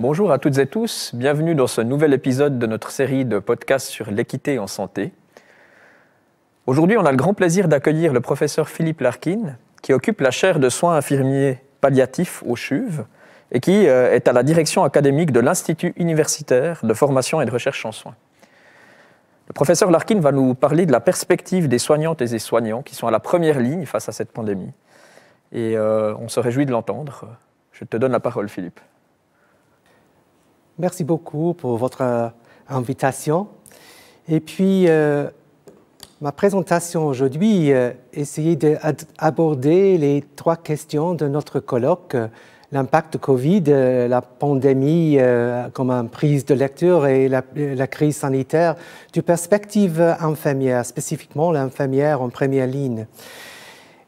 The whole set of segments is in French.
Bonjour à toutes et tous, bienvenue dans ce nouvel épisode de notre série de podcasts sur l'équité en santé. Aujourd'hui, on a le grand plaisir d'accueillir le professeur Philippe Larkin, qui occupe la chaire de soins infirmiers palliatifs au CHUV et qui est à la direction académique de l'Institut universitaire de formation et de recherche en soins. Le professeur Larkin va nous parler de la perspective des soignantes et des soignants qui sont à la première ligne face à cette pandémie. Et on se réjouit de l'entendre. Je te donne la parole, Philippe. Merci beaucoup pour votre invitation. Et puis, ma présentation aujourd'hui, essayer d'aborder les trois questions de notre colloque, l'impact de Covid, la pandémie comme une prise de lecture et la crise sanitaire du perspective infirmière, spécifiquement l'infirmière en première ligne.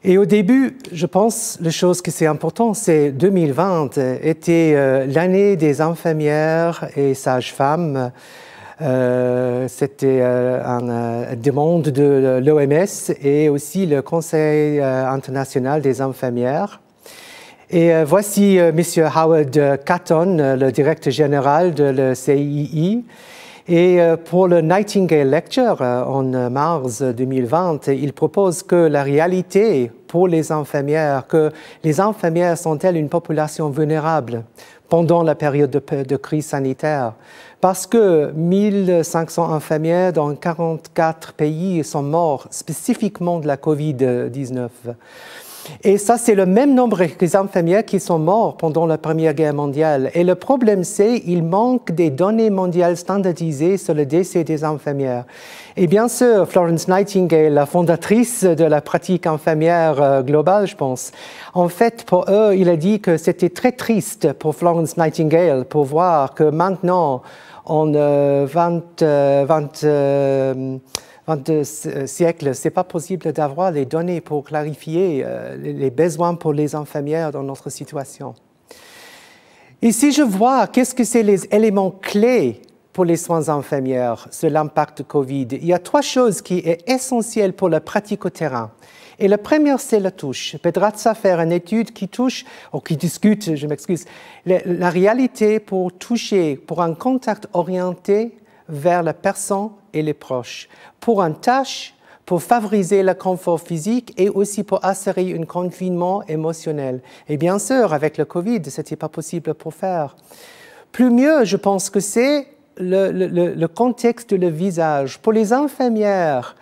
Et au début, je pense, la chose qui est importante, c'est 2020 était l'année des infirmières et sages-femmes. C'était une demande de l'OMS et aussi le Conseil international des infirmières. Et voici M. Howard Catton, le directeur général de la CII. Et pour le Nightingale Lecture en mars 2020, il propose que la réalité pour les infirmières, que les infirmières sont-elles une population vulnérable pendant la période de crise sanitaire, parce que 1500 infirmières dans 44 pays sont morts spécifiquement de la COVID-19. Et ça, c'est le même nombre d'infirmières qui sont morts pendant la Première Guerre mondiale. Et le problème, c'est qu'il manque des données mondiales standardisées sur le décès des infirmières. Et bien sûr, Florence Nightingale, la fondatrice de la pratique infirmière globale, je pense, en fait, pour eux, il a dit que c'était très triste pour Florence Nightingale pour voir que maintenant, en 22 siècles, ce n'est pas possible d'avoir les données pour clarifier les besoins pour les infirmières dans notre situation. Ici, je vois qu'est-ce que c'est les éléments clés pour les soins infirmières sur l'impact de Covid. Il y a trois choses qui sont essentielles pour la pratique au terrain. Et la première, c'est la touche. Pedrazza fait une étude qui touche, ou qui discute, je m'excuse, la réalité pour toucher, pour un contact orienté vers la personne et les proches, pour une tâche, pour favoriser le confort physique et aussi pour assurer un confinement émotionnel. Et bien sûr, avec le Covid, ce n'était pas possible pour faire. Plus mieux, je pense que c'est le contexte de le visage. Pour les infirmières,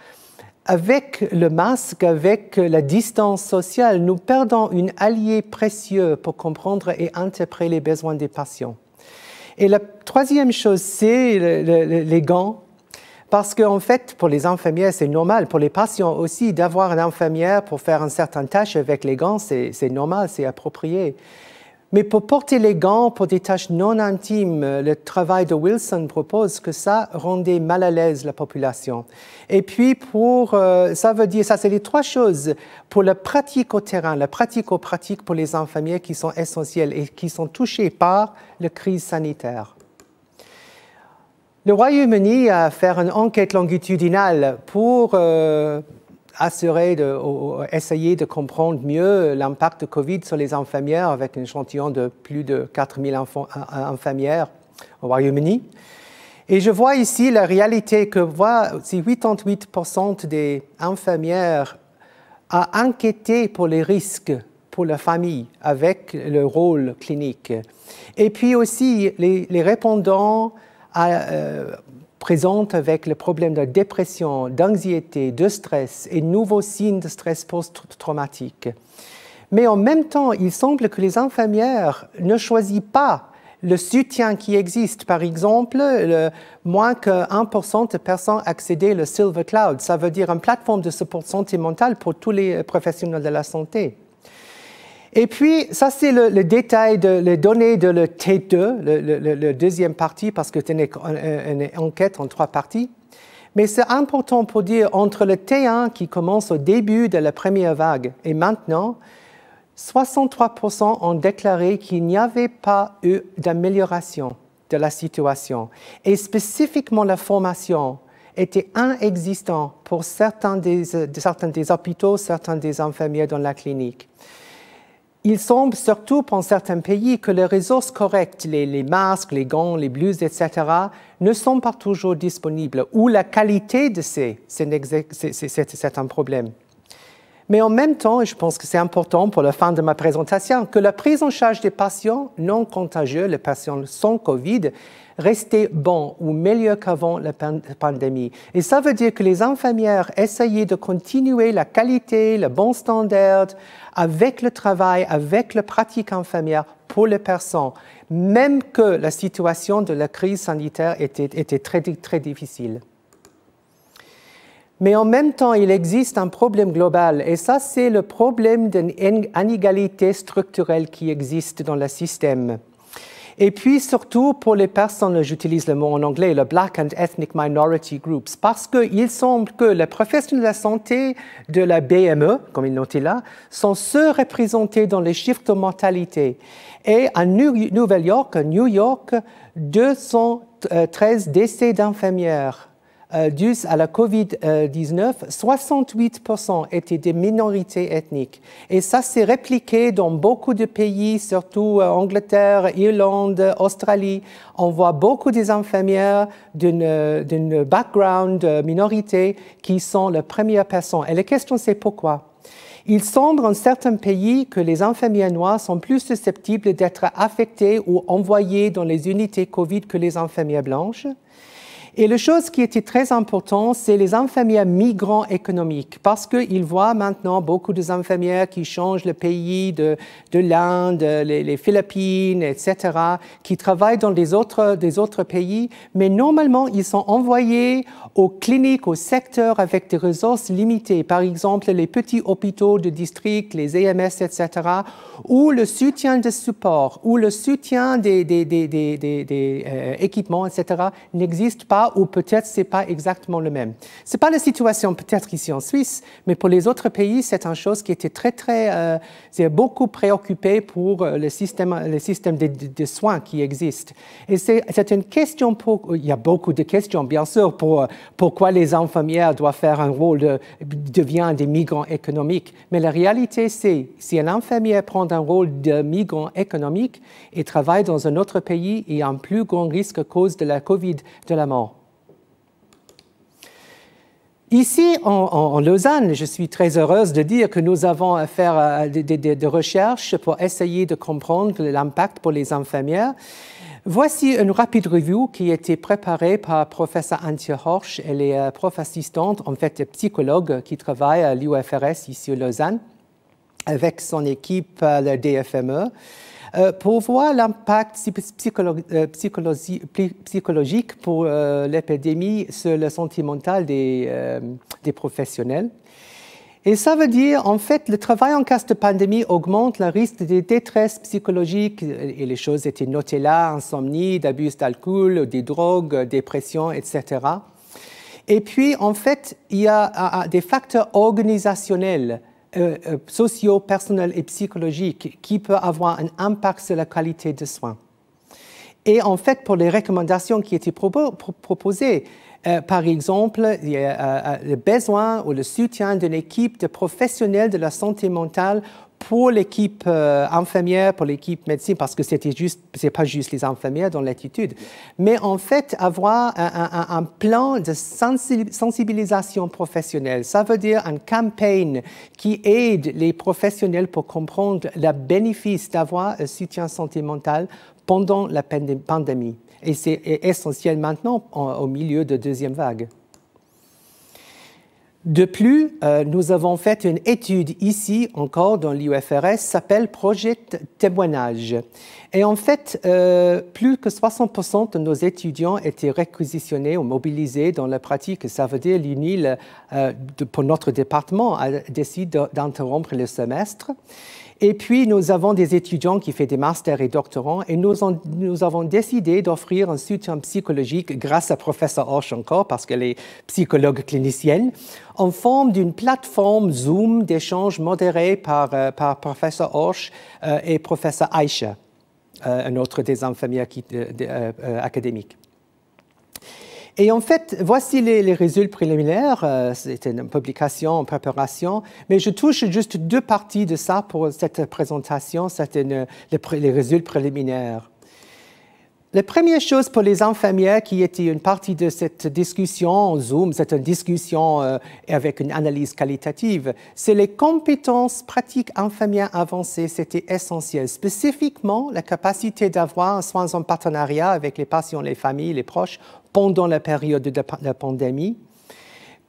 avec le masque, avec la distance sociale, nous perdons un allié précieux pour comprendre et interpréter les besoins des patients. Et la troisième chose, c'est les gants. Parce qu'en fait, pour les infirmières, c'est normal. Pour les patients aussi, d'avoir une infirmière pour faire une certaine tâche avec les gants, c'est normal, c'est approprié. Mais pour porter les gants pour des tâches non intimes, le travail de Wilson propose que ça rendait mal à l'aise la population. Et puis, ça veut dire, ça c'est les trois choses pour la pratique au terrain, la pratico-pratique pour les infirmières qui sont essentielles et qui sont touchées par la crise sanitaire. Le Royaume-Uni a fait une enquête longitudinale pour essayer de comprendre mieux l'impact de Covid sur les infirmières avec un échantillon de plus de 4000 infirmières au Royaume-Uni. Et je vois ici la réalité que c'est 88% des infirmières a enquêté pour les risques pour la famille avec le rôle clinique. Et puis aussi, les répondants présente avec le problème de dépression, d'anxiété, de stress et nouveaux signes de stress post-traumatique. Mais en même temps, il semble que les infirmières ne choisissent pas le soutien qui existe. Par exemple, moins que 1% de personnes accèdent au Silver Cloud. Ça veut dire une plateforme de support santé mentale pour tous les professionnels de la santé. Et puis, ça, c'est le détail les données de le T2, le deuxième partie, parce que c'est une enquête en trois parties. Mais c'est important pour dire, entre le T1 qui commence au début de la première vague et maintenant, 63% ont déclaré qu'il n'y avait pas eu d'amélioration de la situation. Et spécifiquement, la formation était inexistante pour certains des hôpitaux, certains des infirmières dans la clinique. il semble surtout pour certains pays que les ressources correctes, les masques, les gants, les blouses, etc., ne sont pas toujours disponibles, ou la qualité de c'est un problème. Mais en même temps, et je pense que c'est important pour la fin de ma présentation, que la prise en charge des patients non contagieux, les patients sans COVID, restait bon ou meilleur qu'avant la pandémie. Et ça veut dire que les infirmières essayaient de continuer la qualité, le bon standard avec le travail, avec la pratique infirmière pour les personnes, même que la situation de la crise sanitaire était très, très difficile. Mais en même temps, il existe un problème global, et ça, c'est le problème d'une inégalité structurelle qui existe dans le système. Et puis, surtout, pour les personnes, j'utilise le mot en anglais, le Black and Ethnic Minority Groups, parce qu'il semble que les professionnels de la santé de la BME, comme il notait là, sont surreprésentés dans les chiffres de mortalité. Et à New York, 213 décès d'infirmières dus à la COVID-19, 68% étaient des minorités ethniques. Et ça s'est répliqué dans beaucoup de pays, surtout Angleterre, Irlande, Australie. On voit beaucoup des infirmières d'une background minorité qui sont les premières personnes. Et la question, c'est pourquoi? Il semble en certains pays que les infirmières noires sont plus susceptibles d'être affectées ou envoyées dans les unités COVID que les infirmières blanches. Et la chose qui était très importante, c'est les infirmières migrants économiques, parce qu'ils voient maintenant beaucoup d'infirmières qui changent le pays de l'Inde, les Philippines, etc., qui travaillent dans des autres pays, mais normalement, ils sont envoyés aux cliniques, aux secteurs avec des ressources limitées, par exemple les petits hôpitaux de district, les EMS, etc., où le soutien de support, où le soutien des équipements, etc., n'existe pas, ou peut-être ce n'est pas exactement le même. Ce n'est pas la situation peut-être ici en Suisse, mais pour les autres pays, c'est une chose qui était c'est beaucoup préoccupé pour le système de soins qui existe. Et c'est une question, il y a beaucoup de questions, bien sûr, pourquoi les infirmières doivent faire un rôle devient des migrants économiques. Mais la réalité, c'est si un infirmière prend un rôle de migrant économique et travaille dans un autre pays, il y a un plus grand risque à cause de la COVID de la mort. Ici, en Lausanne, je suis très heureuse de dire que nous avons fait des recherches pour essayer de comprendre l'impact pour les infirmières. Voici une rapide review qui a été préparée par professeur Antje Horsch. Elle est prof assistante, en fait psychologue qui travaille à l'UFRS ici à Lausanne avec son équipe, la DFME. Pour voir l'impact psychologique pour l'épidémie sur la santé mentale des professionnels. Et ça veut dire, en fait, le travail en cas de pandémie augmente le risque de détresse psychologique, et les choses étaient notées là, insomnie, d'abus d'alcool, des drogues, dépression, etc. Et puis, en fait, il y a des facteurs organisationnels, sociaux, personnels et psychologiques qui peuvent avoir un impact sur la qualité des soins. Et en fait, pour les recommandations qui étaient proposées, par exemple, il y a le besoin ou le soutien d'une équipe de professionnels de la santé mentale pour l'équipe infirmière, pour l'équipe médecine, parce que c'est pas juste les infirmières dans l'attitude, mais en fait avoir un plan de sensibilisation professionnelle. Ça veut dire une campagne qui aide les professionnels pour comprendre le bénéfice d'avoir un soutien santé mentale pendant la pandémie. Et c'est essentiel maintenant au milieu de deuxième vague. De plus, nous avons fait une étude ici, encore dans l'UFRS, s'appelle Projet Témoignage. Et en fait, plus que 60% de nos étudiants étaient réquisitionnés ou mobilisés dans la pratique. Ça veut dire l'UNIL, pour notre département, a décidé d'interrompre le semestre. Et puis, nous avons des étudiants qui font des masters et doctorants, et nous avons décidé d'offrir un soutien psychologique grâce à professeur Horsch encore, parce qu'elle est psychologue clinicienne, en forme d'une plateforme Zoom d'échange modéré par professeur Horsch et professeur Aisha, un autre des infirmières académiques. Et en fait, voici les résultats préliminaires. C'est une publication en préparation, mais je touche juste 2 parties de ça pour cette présentation. C'est les résultats préliminaires. La première chose pour les infirmières qui étaient une partie de cette discussion en Zoom, c'est une discussion avec une analyse qualitative, c'est les compétences pratiques infirmières avancées, c'était essentiel. Spécifiquement, la capacité d'avoir un soin en partenariat avec les patients, les familles, les proches pendant la période de la pandémie,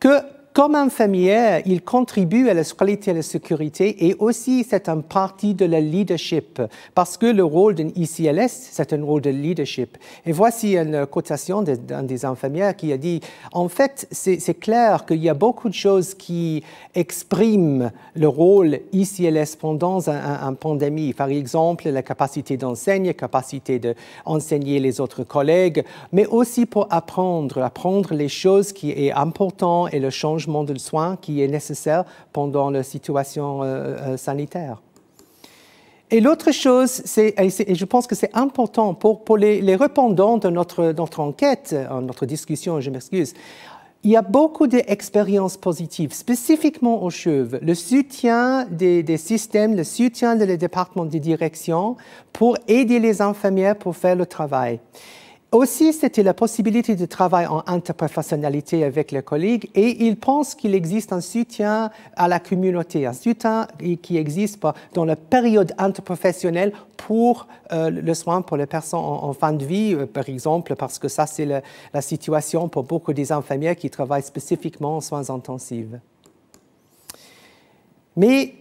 que comme infirmière, il contribue à la qualité et à la sécurité et aussi c'est une partie de la leadership parce que le rôle d'un ICLS, c'est un rôle de leadership. Et voici une quotation d'un des infirmières qui a dit, en fait, c'est clair qu'il y a beaucoup de choses qui expriment le rôle ICLS pendant une pandémie. Par exemple, la capacité d'enseigner, la capacité d'enseigner les autres collègues, mais aussi pour apprendre les choses qui est important et le changement de soins qui est nécessaire pendant la situation sanitaire. Et l'autre chose, et je pense que c'est important pour les répondants de notre enquête, notre discussion, je m'excuse, il y a beaucoup d'expériences positives, spécifiquement aux CHUV, le soutien des systèmes, le soutien des départements de direction pour aider les infirmières pour faire le travail. Aussi, c'était la possibilité de travailler en interprofessionnalité avec les collègues et ils pensent qu'il existe un soutien à la communauté, un soutien qui existe dans la période interprofessionnelle pour le soin pour les personnes en fin de vie, par exemple, parce que ça, c'est la situation pour beaucoup des infirmières qui travaillent spécifiquement en soins intensifs. Mais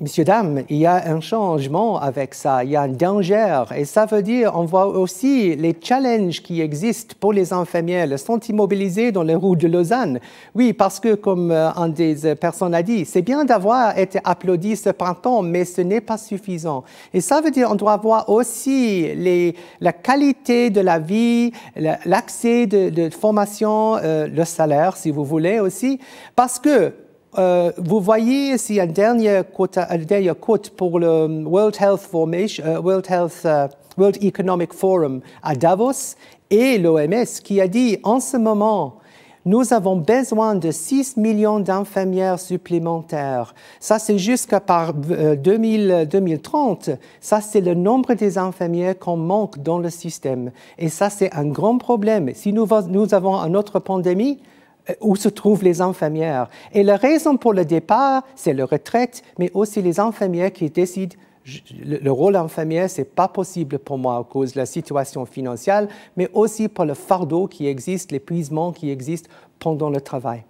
messieurs, dames, il y a un changement avec ça, il y a un danger. Et ça veut dire, on voit aussi les challenges qui existent pour les infirmières. Elles sont immobilisées dans les roues de Lausanne. Oui, parce que, comme un des personnes a dit, c'est bien d'avoir été applaudi ce printemps, mais ce n'est pas suffisant. Et ça veut dire qu'on doit voir aussi la qualité de la vie, l'accès de formation, le salaire, si vous voulez aussi, parce que vous voyez ici un dernier quote pour le World Economic Forum à Davos et l'OMS qui a dit en ce moment, nous avons besoin de 6 millions d'infirmières supplémentaires. Ça, c'est jusqu'à par 2030. Ça, c'est le nombre des infirmières qu'on manque dans le système. Et ça, c'est un grand problème. Si nous avons une autre pandémie, où se trouvent les infirmières. Et la raison pour le départ, c'est la retraite, mais aussi les infirmières qui décident le rôle infirmière, ce n'est pas possible pour moi à cause de la situation financière, mais aussi pour le fardeau qui existe, l'épuisement qui existe pendant le travail.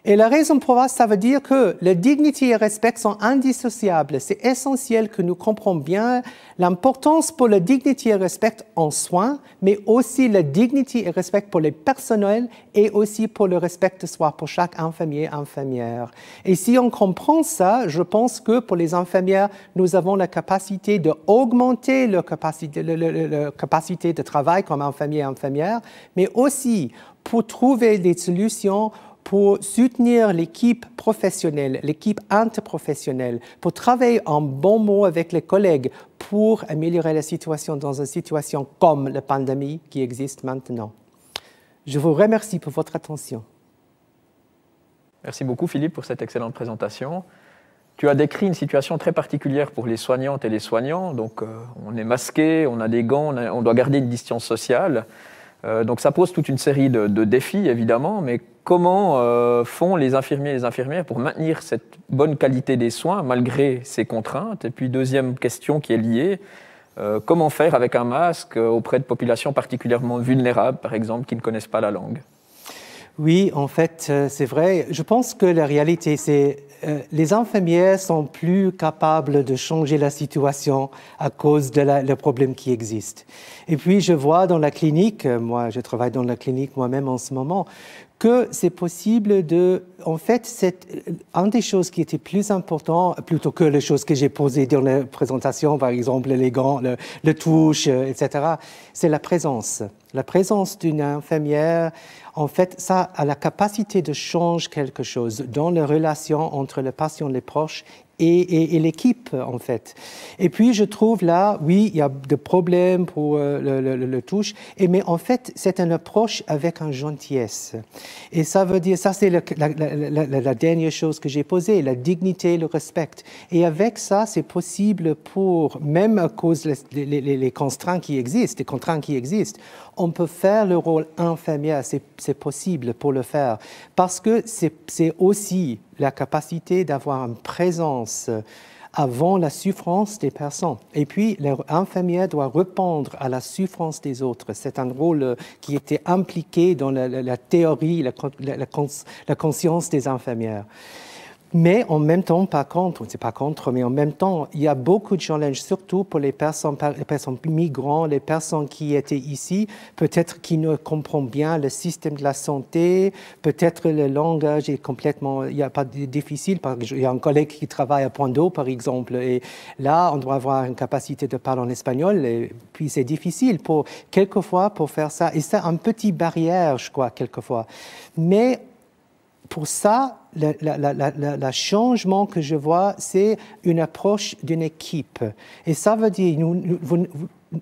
Et la raison pour ça veut dire que la dignité et le respect sont indissociables. C'est essentiel que nous comprenions bien l'importance pour la dignité et le respect en soins, mais aussi la dignité et le respect pour les personnels et aussi pour le respect de soi pour chaque infirmier et infirmière. Et si on comprend ça, je pense que pour les infirmières, nous avons la capacité d'augmenter leur capacité de travail comme infirmier et infirmière, mais aussi pour trouver des solutions pour soutenir l'équipe professionnelle, l'équipe interprofessionnelle, pour travailler en bon mot avec les collègues pour améliorer la situation dans une situation comme la pandémie qui existe maintenant. Je vous remercie pour votre attention. Merci beaucoup Philippe pour cette excellente présentation. Tu as décrit une situation très particulière pour les soignantes et les soignants. Donc on est masqué, on a des gants, on doit garder une distance sociale. Donc ça pose toute une série de défis, évidemment, mais comment font les infirmiers et les infirmières pour maintenir cette bonne qualité des soins malgré ces contraintes? Et puis deuxième question qui est liée, comment faire avec un masque auprès de populations particulièrement vulnérables, par exemple, qui ne connaissent pas la langue? Oui, en fait, c'est vrai. Je pense que la réalité, c'est les infirmières sont plus capables de changer la situation à cause de le problème qui existe. Et puis, je vois dans la clinique, moi, je travaille dans la clinique moi-même en ce moment, que c'est possible de... En fait, c'est une des choses qui était plus importante, plutôt que les choses que j'ai posées dans la présentation, par exemple les gants, le touche, etc., c'est la présence. La présence d'une infirmière, en fait, ça a la capacité de changer quelque chose dans les relations entre le patient et les proches et l'équipe, en fait. Et puis, je trouve là, oui, il y a des problèmes pour le touche, mais en fait, c'est une approche avec une gentillesse. Et ça veut dire, ça c'est la dernière chose que j'ai posée, la dignité, le respect. Et avec ça, c'est possible pour, même à cause les contraintes qui existent, on peut faire le rôle infirmière, c'est possible pour le faire. Parce que c'est aussi la capacité d'avoir une présence avant la souffrance des personnes. Et puis, l'infirmière doit répondre à la souffrance des autres. C'est un rôle qui était impliqué dans la théorie, la conscience des infirmières. Mais en même temps, mais en même temps, il y a beaucoup de challenges, surtout pour les personnes migrantes, les personnes qui étaient ici, peut-être qui ne comprennent bien le système de la santé, peut-être le langage est complètement, il n'y a pas de difficile. Il y a un collègue qui travaille à Point d'Eau, par exemple, et là, on doit avoir une capacité de parler en espagnol, et puis c'est difficile quelquefois pour faire ça. Et c'est une petite barrière, je crois, quelquefois. Mais pour ça, le changement que je vois, c'est une approche d'une équipe. Et ça veut dire,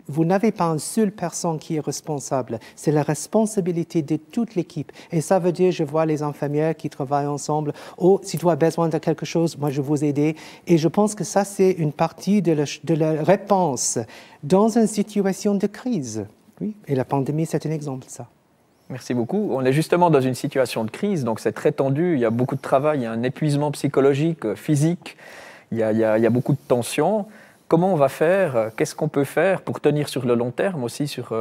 vous n'avez pas une seule personne qui est responsable. C'est la responsabilité de toute l'équipe. Et ça veut dire, je vois les infirmières qui travaillent ensemble. Oh, si tu as besoin de quelque chose, moi, je vous aider. Et je pense que ça, c'est une partie de la réponse dans une situation de crise. Oui. Et la pandémie, c'est un exemple de ça. Merci beaucoup. On est justement dans une situation de crise, donc c'est très tendu, il y a beaucoup de travail, il y a un épuisement psychologique, physique, il y a beaucoup de tensions. Comment on va faire? Qu'est-ce qu'on peut faire pour tenir sur le long terme aussi sur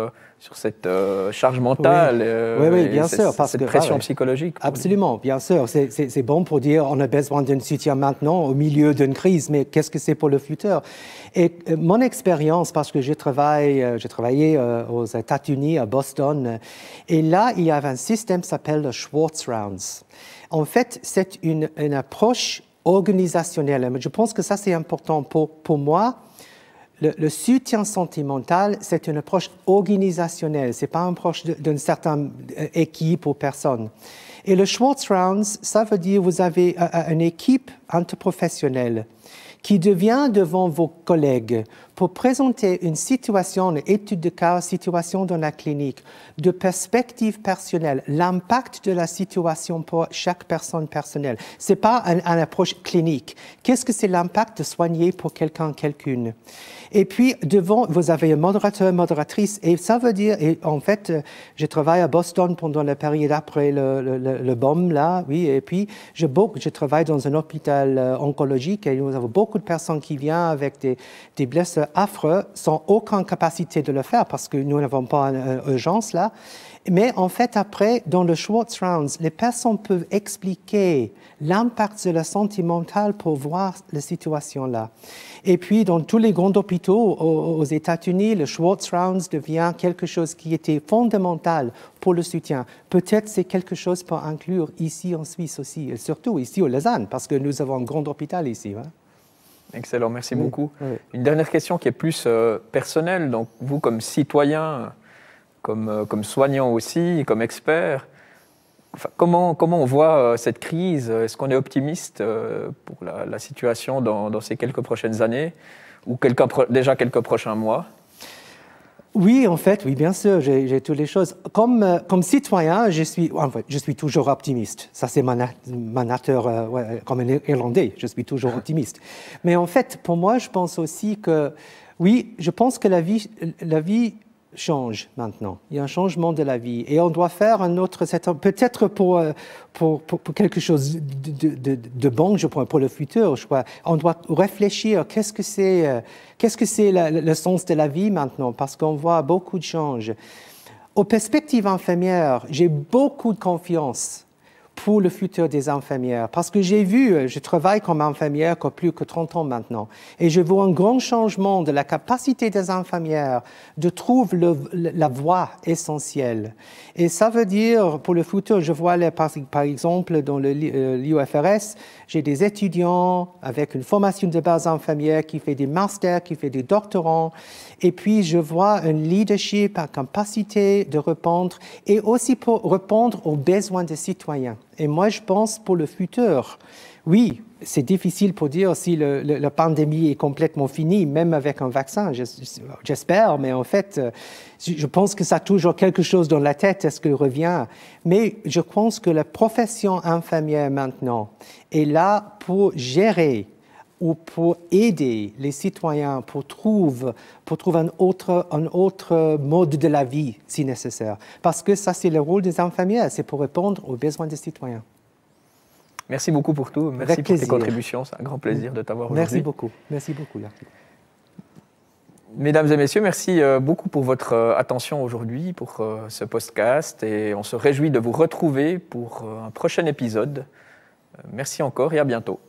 cette charge mentale oui, bien sûr, parce cette que, pression psychologique? Absolument, bien sûr. C'est bon pour dire on a besoin d'un soutien maintenant au milieu d'une crise, mais qu'est-ce que c'est pour le futur? Et mon expérience, parce que j'ai travaillé aux États-Unis, à Boston, et là, il y avait un système qui s'appelle le Schwartz Rounds. En fait, c'est une approche organisationnelle. Je pense que ça, c'est important pour moi. Le soutien sentimental, c'est une approche organisationnelle. Ce n'est pas une approche d'une certaine équipe ou personne. Et le Schwartz Rounds, ça veut dire que vous avez une équipe interprofessionnelle qui devient devant vos collègues pour présenter une situation, une étude de cas, situation dans la clinique, de perspective personnelle, l'impact de la situation pour chaque personne personnelle. Ce n'est pas une approche clinique. Qu'est-ce que c'est l'impact de soigner pour quelqu'une? Et puis, devant, vous avez un modérateur, modératrice, et ça veut dire, et en fait, je travaille à Boston pendant la période après le bombe, là, oui, et puis je travaille dans un hôpital oncologique, et nous avons beaucoup de personnes qui viennent avec des blessures affreuses, sans aucune capacité de le faire, parce que nous n'avons pas une urgence, là. Mais en fait, après, dans le Schwartz Rounds, les personnes peuvent expliquer l'impact de la santé mentale pour voir la situation là. Et puis, dans tous les grands hôpitaux aux États-Unis, le Schwartz Rounds devient quelque chose qui était fondamental pour le soutien. Peut-être c'est quelque chose pour inclure ici en Suisse aussi, et surtout ici au Lausanne, parce que nous avons un grand hôpital ici. Hein. Excellent, merci beaucoup. Oui. Une dernière question qui est plus personnelle. Donc, vous, comme citoyen, comme soignant aussi, comme expert, enfin, comment on voit cette crise? Est-ce qu'on est optimiste pour la situation dans ces quelques prochaines années ou déjà quelques prochains mois? Oui, en fait, oui, bien sûr, j'ai toutes les choses. Comme citoyen, je suis toujours optimiste. Ça, c'est ma nature, comme un Irlandais, je suis toujours optimiste. Mais en fait, pour moi, je pense aussi que, oui, je pense que la vie change maintenant. Il y a un changement de la vie. Et on doit faire un autre... Peut-être pour quelque chose de bon, je crois, pour le futur, je crois. On doit réfléchir, qu'est-ce que c'est le sens de la vie maintenant? Parce qu'on voit beaucoup de changes. Aux perspectives infirmières, j'ai beaucoup de confiance pour le futur des infirmières. Parce que je travaille comme infirmière pour plus que 30 ans maintenant, et je vois un grand changement de la capacité des infirmières de trouver la voie essentielle. Et ça veut dire, pour le futur, je vois par exemple dans l'UFRS, j'ai des étudiants avec une formation de base infirmière qui fait des masters, qui fait des doctorants, et puis je vois un leadership à capacité de répondre, et aussi pour répondre aux besoins des citoyens. Et moi, je pense pour le futur, Oui, c'est difficile pour dire si la pandémie est complètement finie, même avec un vaccin, j'espère, mais en fait, je pense que ça a toujours quelque chose dans la tête, est-ce qu'il revient? Mais je pense que la profession infirmière maintenant est là pour gérer ou pour aider les citoyens pour trouver un autre mode de la vie, si nécessaire. Parce que ça, c'est le rôle des infirmières, c'est pour répondre aux besoins des citoyens. Merci beaucoup pour tout. Merci pour tes contributions. C'est un grand plaisir de t'avoir aujourd'hui. Merci beaucoup. Merci beaucoup, Larkin. Mesdames et messieurs, merci beaucoup pour votre attention aujourd'hui, pour ce podcast. Et on se réjouit de vous retrouver pour un prochain épisode. Merci encore et à bientôt.